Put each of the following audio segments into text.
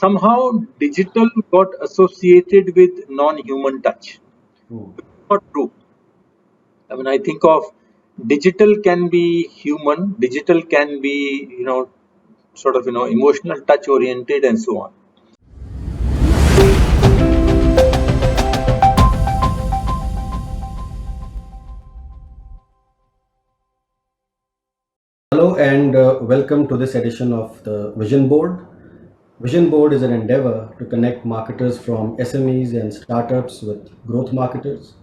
somehow digital got associated with non-human touch. Hmm. Not true. I mean, I think of digital can be human, digital can be, sort of, emotional touch oriented and so on. Hello and welcome to this edition of the Vision Board. Vision Board is an endeavor to connect marketers from SMEs and startups with growth marketers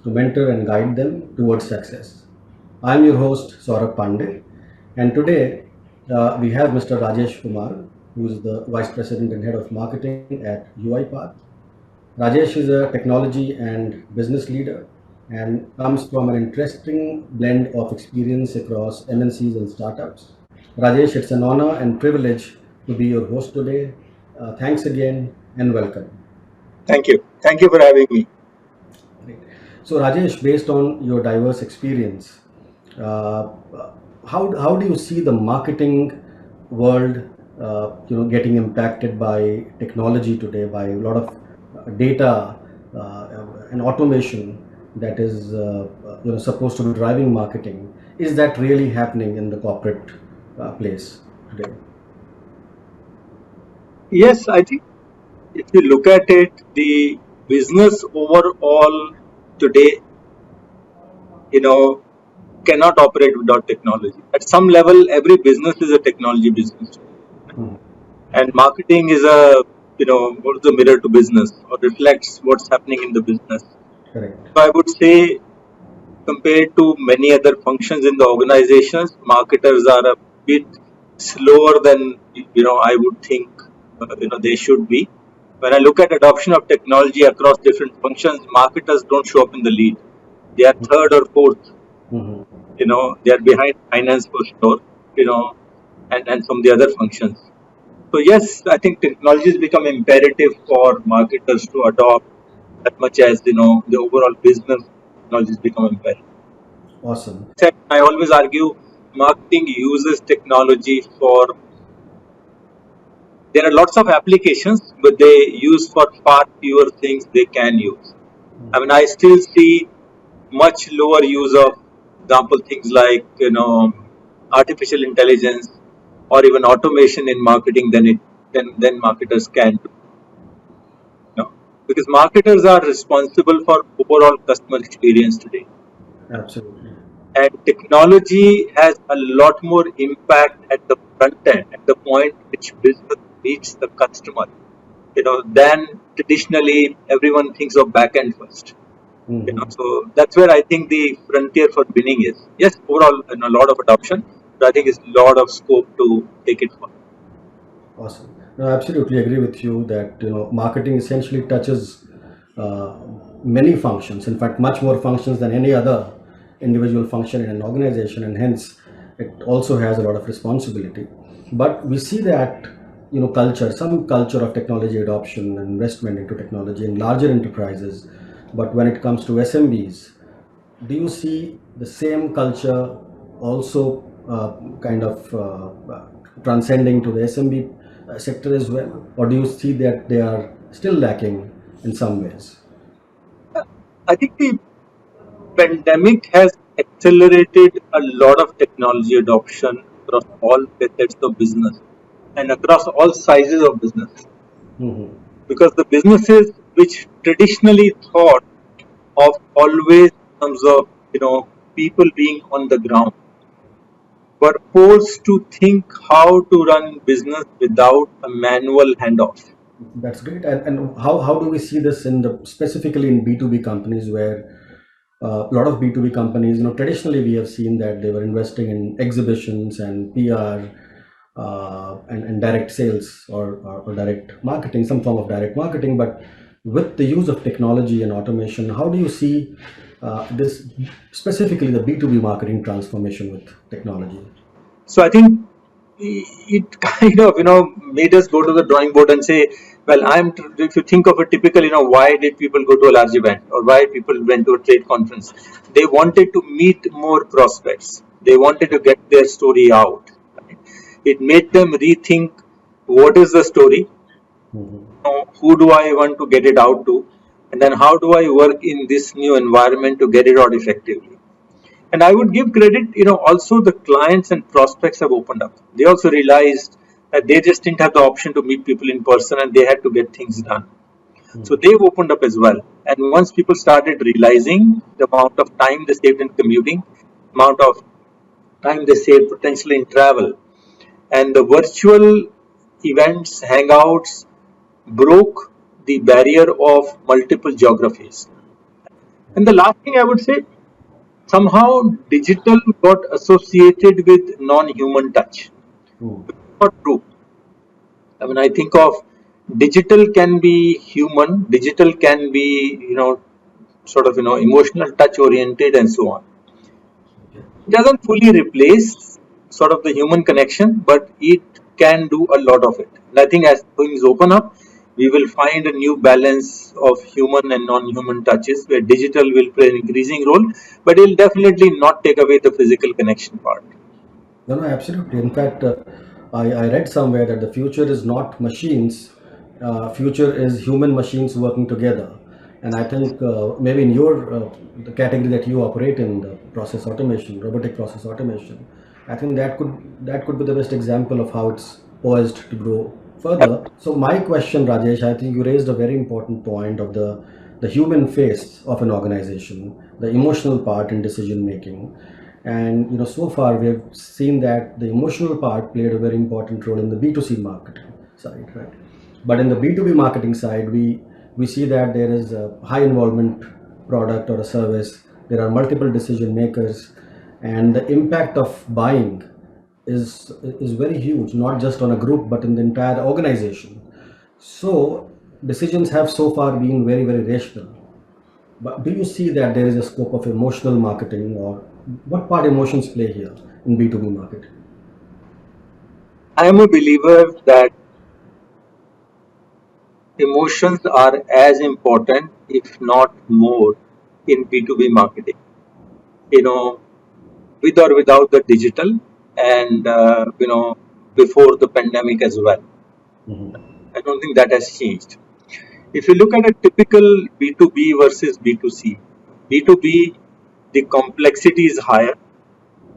to mentor and guide them towards success. I'm your host Saurabh Pandey, and today we have Mr. Rajesh Kumar, who is the Vice President and Head of Marketing at UiPath. Rajesh is a technology and business leader and comes from an interesting blend of experience across MNCs and startups. Rajesh, it's an honor and privilege to be your host today. Thanks again and welcome. Thank you. Thank you for having me. Great. So, Rajesh, based on your diverse experience, uh, how do you see the marketing world, getting impacted by technology today, by a lot of data and automation that is, supposed to be driving marketing? Is that really happening in the corporate place today? Yes, I think if you look at it, the business overall today, you know, cannot operate without technology. At some level, every business is a technology business. Hmm. And marketing is what is the mirror to business or reflects what's happening in the business. Correct. So I would say, compared to many other functions in the organizations, marketers are a bit slower than, I would think, they should be. When I look at adoption of technology across different functions, marketers don't show up in the lead. They are third or fourth. Hmm. They are behind finance for sure, and some of the other functions. So yes, I think technology has become imperative for marketers to adopt as much as, the overall business technology has become imperative. Awesome. I always argue marketing uses technology for, there are lots of applications, but they use for far fewer things they can use. I mean, I still see much lower use of, example, things like, artificial intelligence or even automation in marketing than marketers can do. Because marketers are responsible for overall customer experience today, Absolutely. and technology has a lot more impact at the front end, at the point which business meets the customer, than traditionally everyone thinks of back end first. Hmm. So that's where I think the frontier for winning is. Yes, overall, a lot of adoption, but I think it's a lot of scope to take it further. Awesome. No, I absolutely agree with you that marketing essentially touches uh, many functions. In fact, much more functions than any other individual function in an organization, and hence it also has a lot of responsibility. But we see that some culture of technology adoption and investment into technology in larger enterprises. But when it comes to SMBs, do you see the same culture also kind of transcending to the SMB sector as well, or do you see that they are still lacking in some ways? I think the pandemic has accelerated a lot of technology adoption across all facets of business and across all sizes of business. Hmm. Because the businesses which traditionally thought of always in terms of, people being on the ground were forced to think how to run business without a manual handoff. That's great. And how do we see this in the specifically in B2B companies where a lot of B2B companies, traditionally we have seen that they were investing in exhibitions and PR and direct sales or direct marketing, some form of direct marketing. But with the use of technology and automation, how do you see this specifically the B2B marketing transformation with technology? So I think it kind of, made us go to the drawing board and say, well, if you think of a typical, why did people go to a large event or why people went to a trade conference? They wanted to meet more prospects. They wanted to get their story out. Right? It made them rethink what is the story, Who do I want to get it out to, and then how do I work in this new environment to get it out effectively. And I would give credit, also the clients and prospects have opened up. They also realized that they just didn't have the option to meet people in person and they had to get things done. So they've opened up as well. And once people started realizing the amount of time they saved in commuting, amount of time they saved potentially in travel, and the virtual events, hangouts broke the barrier of multiple geographies. And the last thing I would say, somehow digital got associated with non-human touch. Not true. I mean, I think of digital can be human, digital can be, emotional, touch oriented, and so on. It doesn't fully replace sort of the human connection, but it can do a lot of it. And I think as things open up, we will find a new balance of human and non-human touches where digital will play an increasing role, but it will definitely not take away the physical connection part. No, absolutely. In fact, I read somewhere that the future is not machines, future is human machines working together. And I think maybe in your the category that you operate in, the process automation, robotic process automation, I think that could be the best example of how it's poised to grow further. So my question, Rajesh, I think you raised a very important point of the human face of an organization, the emotional part in decision making. And so far we have seen that the emotional part played a very important role in the B2C marketing side, right? But in the B2B marketing side, we see that there is a high involvement product or a service. There are multiple decision makers, and the impact of buying is very huge, not just on a group but in the entire organization. So decisions have so far been very, very rational. But do you see that there is a scope of emotional marketing, or what part emotions play here in B2B marketing? I am a believer that emotions are as important, if not more, in B2B marketing. You know, with or without the digital, and before the pandemic as well. I don't think that has changed. If you look at a typical B2B versus B2C, B2B, the complexity is higher,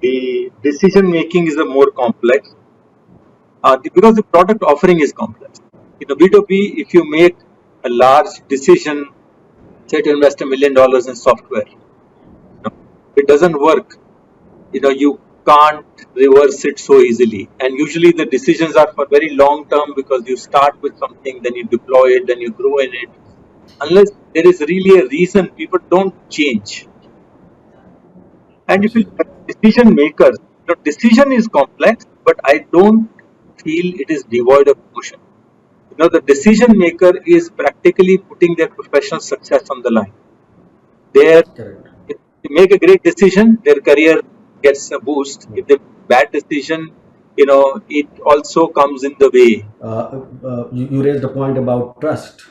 the decision making is a more complex, because the product offering is complex. B2B, if you make a large decision, say to invest $1 million in software, it doesn't work. You can't reverse it so easily. And usually the decisions are for very long term because you start with something, then you deploy it, then you grow in it. Unless there is really a reason, people don't change. And if you look at decision makers, decision is complex, but I don't feel it is devoid of emotion. The decision maker is practically putting their professional success on the line. If they make a great decision, their career gets a boost. If they make a bad decision, it also comes in the way. You raised a point about trust.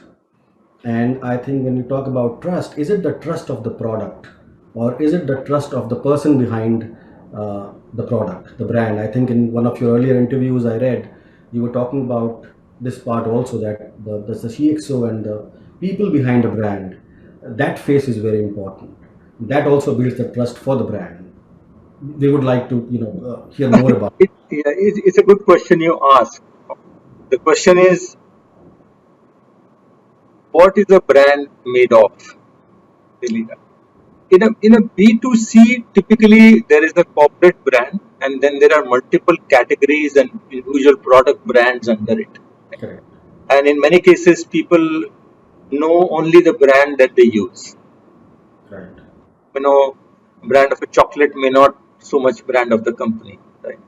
And I think when you talk about trust, is it the trust of the product, or is it the trust of the person behind the product, the brand? I think in one of your earlier interviews I read, you were talking about this part also, that the CXO and the people behind a brand, that face is very important. That also builds the trust for the brand. We would like to hear more about it. It's a good question you ask. The question is, what is a brand made of? Really? In a B2C, typically there is a corporate brand, and then there are multiple categories and individual product brands under it. Correct. And in many cases, people know only the brand that they use. Right. Brand of a chocolate may not so much brand of the company, right?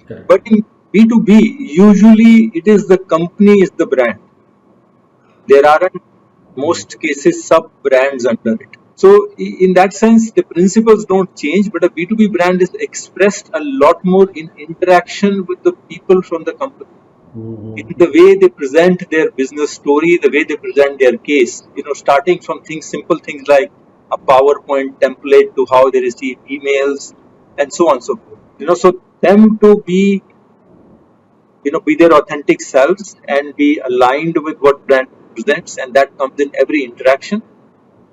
Correct. But in B2B, usually it is the company is the brand. There aren't most cases sub brands under it. So in that sense, the principles don't change, but a B2B brand is expressed a lot more in interaction with the people from the company. In the way they present their business story, the way they present their case, starting from simple things like a PowerPoint template to how they receive emails and so on and so forth. So them to be be their authentic selves and be aligned with what brand presents, and that comes in every interaction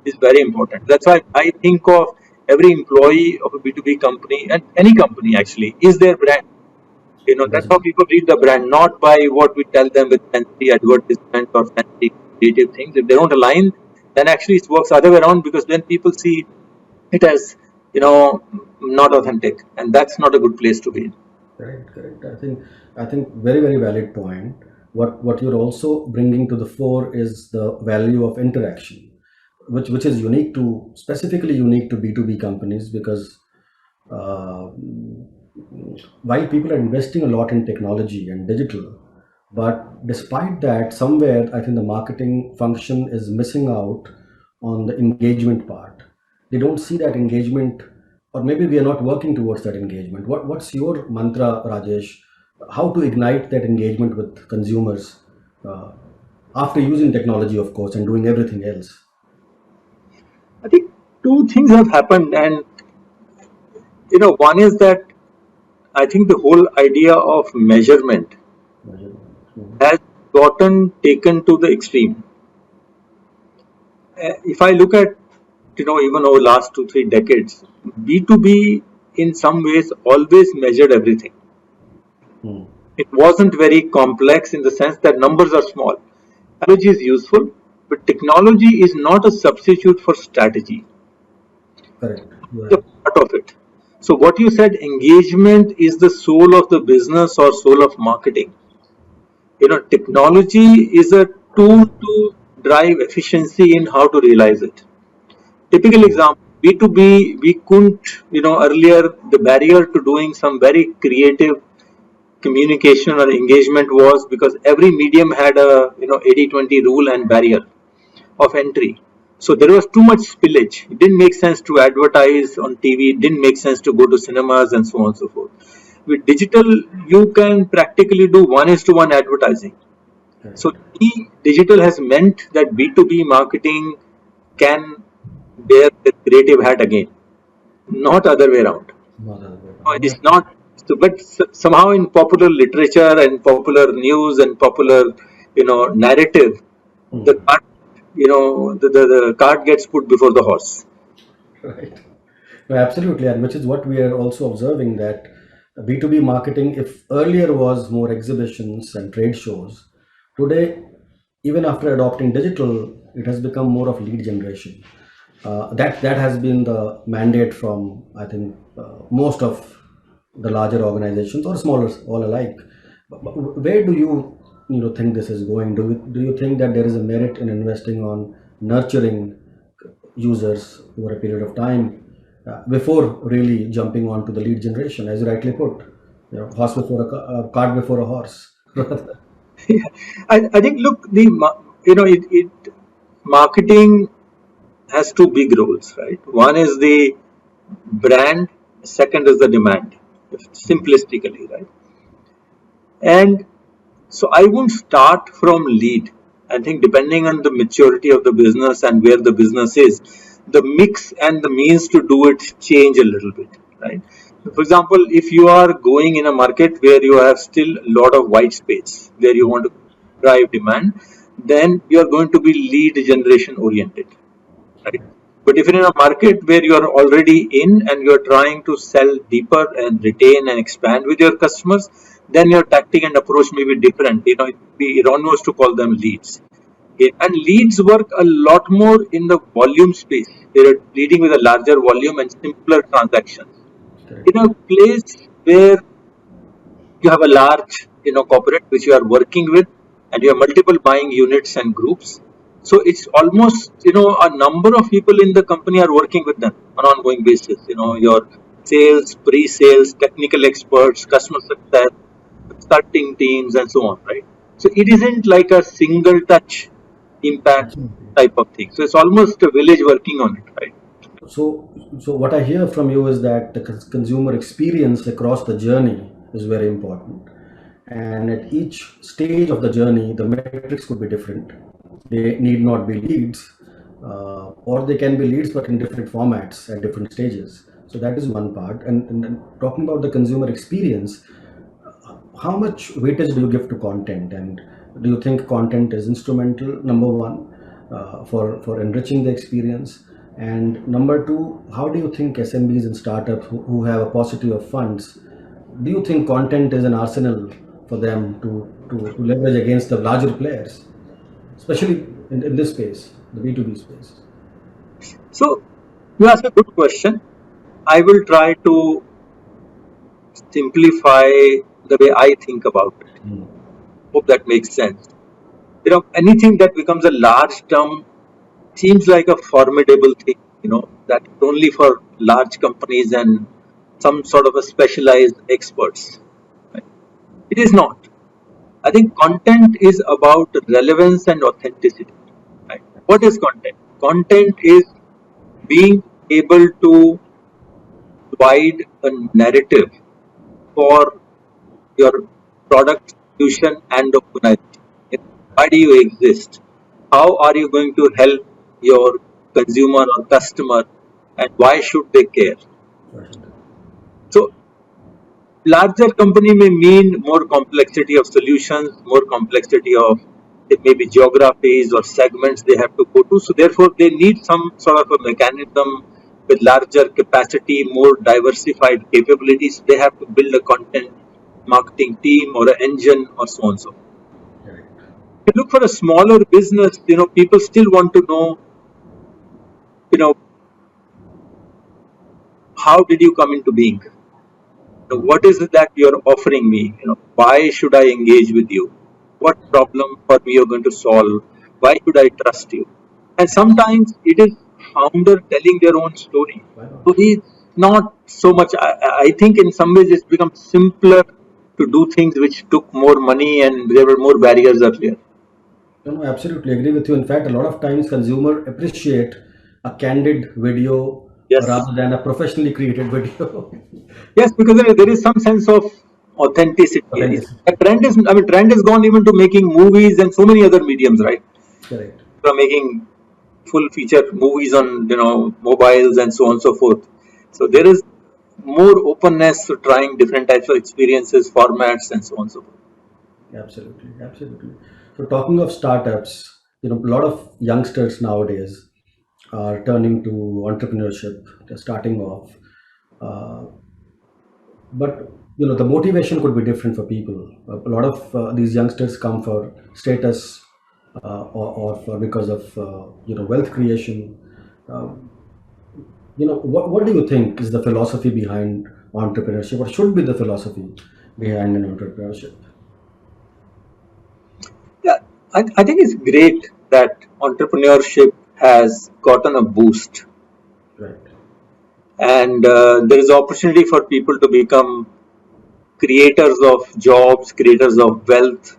is very important. That's why I think of every employee of a B2B company and any company actually is their brand. That's That's how people read the brand, not by what we tell them with fancy advertisement or fancy creative things. If they don't align, then actually it works other way around, because then people see it as, not authentic, and that's not a good place to be in. correct, correct. I think very, very valid point. What you're also bringing to the fore is the value of interaction, which is unique to specifically unique to B2B companies, because uh, while people are investing a lot in technology and digital, but despite that, somewhere I think the marketing function is missing out on the engagement part. They don't see that engagement, or maybe we are not working towards that engagement. What's your mantra, Rajesh? How to ignite that engagement with consumers uh, after using technology, of course, and doing everything else? I think two things have happened, and one is that I think the whole idea of measurement has gotten taken to the extreme. If I look at, even over last 2 3 decades, B2B in some ways always measured everything. Hmm. It wasn't very complex in the sense that numbers are small. Technology is useful, but technology is not a substitute for strategy. Correct. It's Right. a part of it. So what you said, engagement is the soul of the business or soul of marketing. Technology is a tool to drive efficiency in how to realize it. Typical Hmm. example, B2B, we couldn't, earlier the barrier to doing some very creative communication or engagement was because every medium had a, 80/20 rule and barrier of entry. So there was too much spillage. It didn't make sense to advertise on TV, it didn't make sense to go to cinemas and so on and so forth. With digital, you can practically do one is to one advertising. So Correct. digital has meant that B2B marketing can bear the creative hat again, not other way around. No, the other way No, around. Yeah. it's not. So, but somehow in popular literature and popular news and popular, narrative, the Hmm. cart, the cart gets put before the horse. Right. No, absolutely, and which is what we are also observing, that B2B marketing, if earlier was more exhibitions and trade shows, today, even after adopting digital, it has become more of lead generation. That has been the mandate from, I think, most of the larger organizations or smaller, all alike. But where do you think this is going? Do you think that there is a merit in investing on nurturing users over a period of time before really jumping onto the lead generation, as you rightly put, horse before cart before a horse? I think, look, marketing has two big roles, right? One is the brand, second is the demand, simplistically, right? And so I won't start from lead. I think depending on the maturity of the business and where the business is, the mix and the means to do it change a little bit, right? For example, if you are going in a market where you have still a lot of white space, where you want to drive demand, then you are going to be lead generation oriented, right? But if you're in a market where you are already in and you are trying to sell deeper and retain and expand with your customers, then your tactic and approach may be different. It would be erroneous to call them leads. Okay. And leads work a lot more in the volume space. They're leading with a larger volume and simpler transactions. In Correct. a place where you have a large corporate which you are working with, and you have multiple buying units and groups, so it's almost a number of people in the company are working with them on an ongoing basis, your sales, pre-sales, technical experts, customer success, consulting teams, and so on, right? So it isn't like a single touch impact Absolutely. type of thing, so it's almost a village working on it, right? So what I hear from you is that the consumer experience across the journey is very important, and at each stage of the journey, the metrics could be different. They need not be leads, or they can be leads, but in different formats at different stages. So that is one part. And talking about the consumer experience, how much weightage do you give to content, and do you think content is instrumental, number one, for enriching the experience, and number two, how do you think SMBs and startups who have a paucity of funds, do you think content is an arsenal for them to leverage against the larger players, especially in this space, the B2B space? So you ask a good question. I will try to simplify the way I think about it. Mm. Hope that makes sense. Anything that becomes a large term seems like a formidable thing, that only for large companies and some sort of a specialized experts. Right? It is not. I think content is about relevance and authenticity. Right? What is content? Content is being able to provide a narrative for your product, solution, and organization. Why do you exist? How are you going to help your consumer or customer, and why should they care? Right. So, larger company may mean more complexity of solutions, more complexity of it may be geographies or segments they have to go to. So, therefore, they need some sort of a mechanism with larger capacity, more diversified capabilities. They have to build a content marketing team or an engine or so on and so forth. Correct. If you look for a smaller business, people still want to know, you know, how did you come into being? What is it that you're offering me? Why should I engage with you? What problem for me you're going to solve? Why should I trust you? And sometimes it is founder telling their own story. Why So not? it's not so much. I think in some ways it's become simpler to do things which took more money and there were more barriers earlier. No, no, absolutely agree with you. In fact, a lot of times consumer appreciate a candid video Yes. rather than a professionally created video. Yes, because there is some sense of authenticity. A Authenticity. trend is, I mean, trend has gone even to making movies and so many other mediums, right? Correct. From making full feature movies on, mobiles and so on and so forth. So there is more openness to trying different types of experiences, formats, and so on and so forth. Absolutely. Absolutely. So talking of startups, a lot of youngsters nowadays are turning to entrepreneurship. They're starting off. Uh, but the motivation could be different for people. A lot of these youngsters come for status, or for because of wealth creation. Um, what do you think is the philosophy behind entrepreneurship, or should be the philosophy behind an entrepreneurship? Yeah, I think it's great that entrepreneurship has gotten a boost, Right. and there is opportunity for people to become creators of jobs, creators of wealth,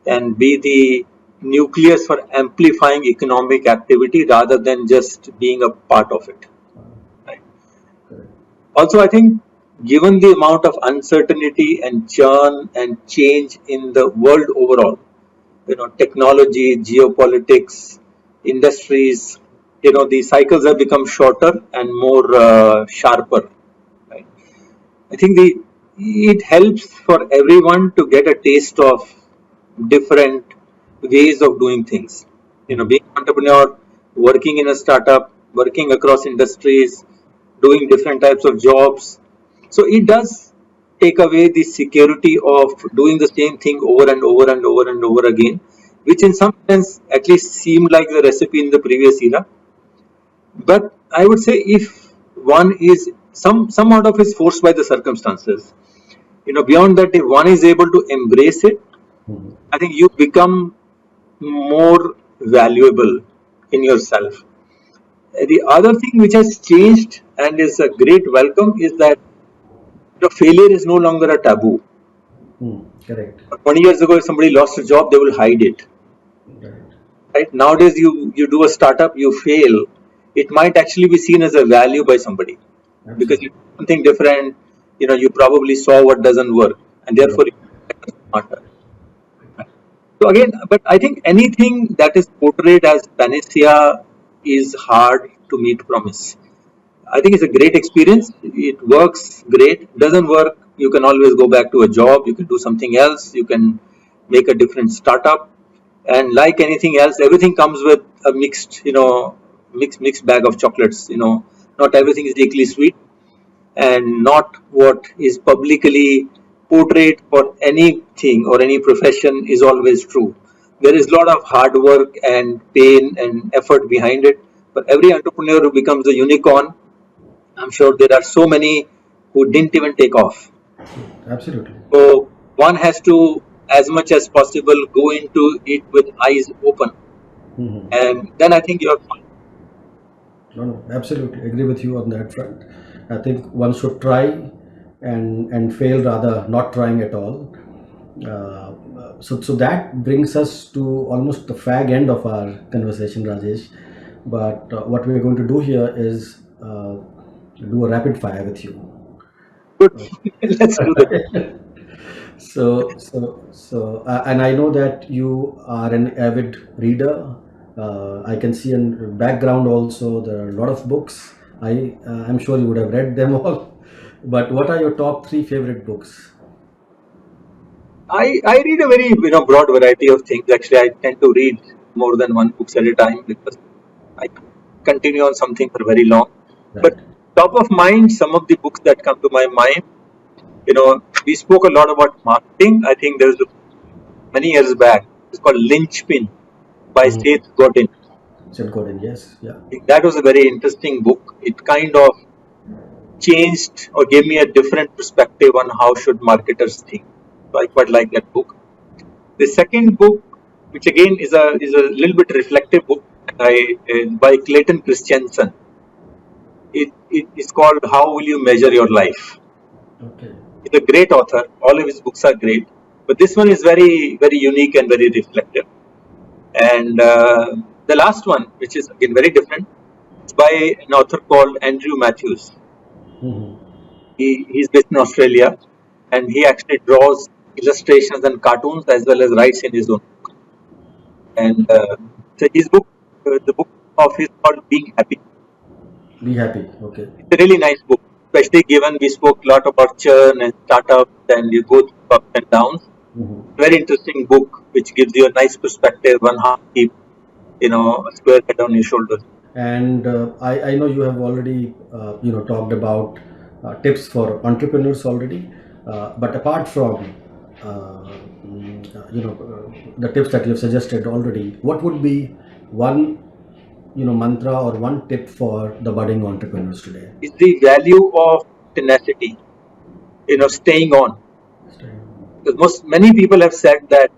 and be the nucleus for amplifying economic activity rather than just being a part of it. Right? Correct. Also, I think given the amount of uncertainty and churn and change in the world overall, technology, geopolitics, industries, the cycles have become shorter and more sharper. Right? I think it helps for everyone to get a taste of different ways of doing things. Being an entrepreneur, working in a startup, working across industries, doing different types of jobs. So it does take away the security of doing the same thing over and over and over and over again, which in some sense at least seemed like the recipe in the previous era. But I would say if one is some out of is forced by the circumstances, beyond that, if one is able to embrace it, Mhm. I think you become more valuable in yourself. The other thing which has changed and is a great welcome is that failure is no longer a taboo. Correct. 20 years ago, if somebody lost a job, they will hide it. Right. Right nowadays, you do a startup, you fail, it might actually be seen as a value by somebody because you Absolutely. do something different. You probably saw what doesn't work, and Right. therefore you are smarter. So again, but I think anything that is portrayed as panacea is hard to meet promise. I think it's a great experience. It works great. Doesn't work. You can always go back to a job, you can do something else, you can make a different startup. And like anything else, everything comes with a mixed, mixed bag of chocolates. Not everything is equally sweet, and not what is publicly portrayed for anything or any profession is always true. There is a lot of hard work and pain and effort behind it. For every entrepreneur who becomes a unicorn, I'm sure there are so many who didn't even take off. Absolutely. So one has to, as much as possible, go into it with eyes open, Mhm. and then I think you're fine. No, absolutely agree with you on that front. I think one should try and fail rather not trying at all. So that brings us to almost the fag end of our conversation, Rajesh. But what we're going to do here is do a rapid fire with you. Good. Let's do that. And I know that you are an avid reader. I can see in background also there are a lot of books. I'm sure you would have read them all. But what are your top three favorite books? I read a very broad variety of things. Actually, I tend to read more than one books at a time because I continue on something for very long. Right. But top of mind, some of the books that come to my mind, we spoke a lot about marketing. I think there was many years back. It's called Lynchpin by Mhm. Seth Godin. Seth Godin, yes, yeah. I think that was a very interesting book. It kind of changed or gave me a different perspective on how should marketers think. So I quite like that book. The second book, which again is a little bit reflective book, by Clayton Christensen. It is called How Will You Measure Your Life? Okay. He's a great author. All of his books are great, but this one is very very unique and very reflective. And the last one, which is again very different, is by an author called Andrew Matthews. Mhm. He's based in Australia, and he actually draws illustrations and cartoons as well as writes in his own. And so his book, the book of his called Being Happy. Be happy. Okay. It's a really nice book, especially given we spoke a lot about churn and startups, and you go through ups and downs. Mhm. Very interesting book, which gives you a nice perspective on how to keep, a square head on your shoulders. And I know you have already talked about tips for entrepreneurs already, but apart from the tips that you have suggested already, what would be one mantra or one tip for the budding entrepreneurs today? Is the value of tenacity, staying on. Because many people have said that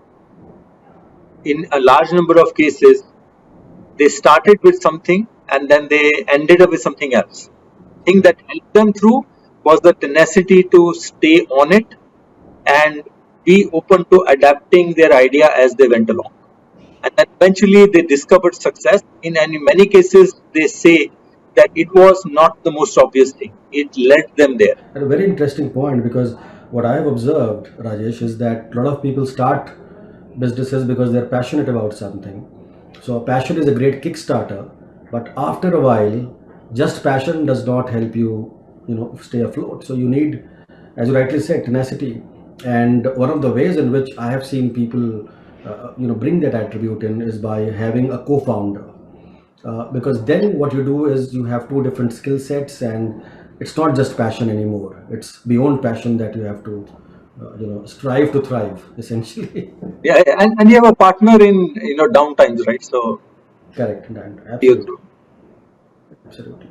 in a large number of cases, they started with something and then they ended up with something else. The thing that helped them through was the tenacity to stay on it and be open to adapting their idea as they went along. And then eventually they discovered success. And in many cases, they say that it was not the most obvious thing, it led them there. And a very interesting point, because what I have observed, Rajesh, is that a lot of people start businesses because they're passionate about something. So a passion is a great kickstarter, but after a while, just passion does not help you, stay afloat. So you need, as you rightly said, tenacity. And one of the ways in which I have seen people, bring that attribute in is by having a co-founder. Because then what you do is you have two different skill sets, and it's not just passion anymore, it's beyond passion that you have to strive to thrive essentially. Yeah, and you have a partner in down times, right? So Correct, and you absolutely, absolutely.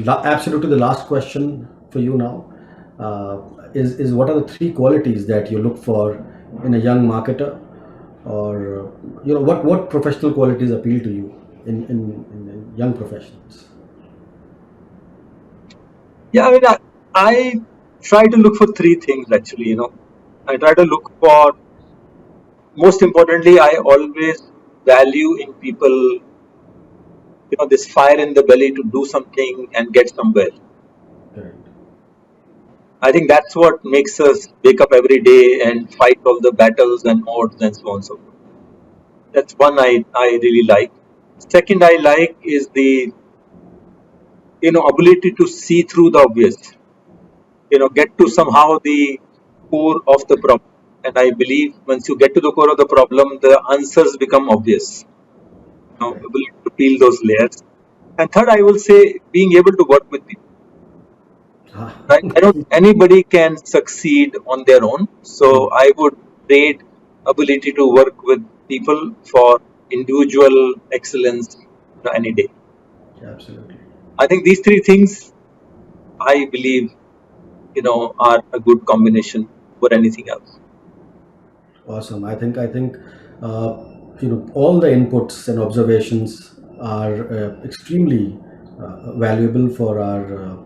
Absolutely, the last question for you now is what are the three qualities that you look for in a young marketer, or what professional qualities appeal to you in young professionals? yeah, I mean, I try to look for three things actually. I try to look for, most importantly, I always value in people, this fire in the belly to do something and get somewhere. Correct. I think that's what makes us wake up every day and fight all the battles and odds and so on and so forth. That's one I really like. Second I like is the ability to see through the obvious. get to somehow the core of the problem. And I believe once you get to the core of the problem, the answers become obvious. Ability to peel those layers. And third, I will say being able to work with people. I don't anybody can succeed on their own. So I would trade ability to work with people for individual excellence any day. Absolutely. I think these three things I believe are a good combination for anything else. Awesome. I think all the inputs and observations are extremely valuable for our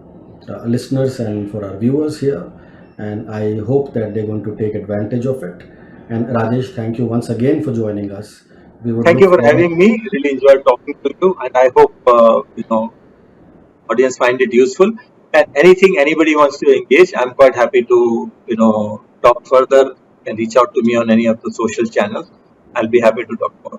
listeners and for our viewers here, and I hope that they're going to take advantage of it. And Rajesh, thank you once again for joining us. We would Thank look you for forward. having me. Really enjoyed talking to you, and I hope audience find it useful. And anything anybody wants to engage, I'm quite happy to talk further. You can reach out to me on any of the social channels. I'll be happy to talk more.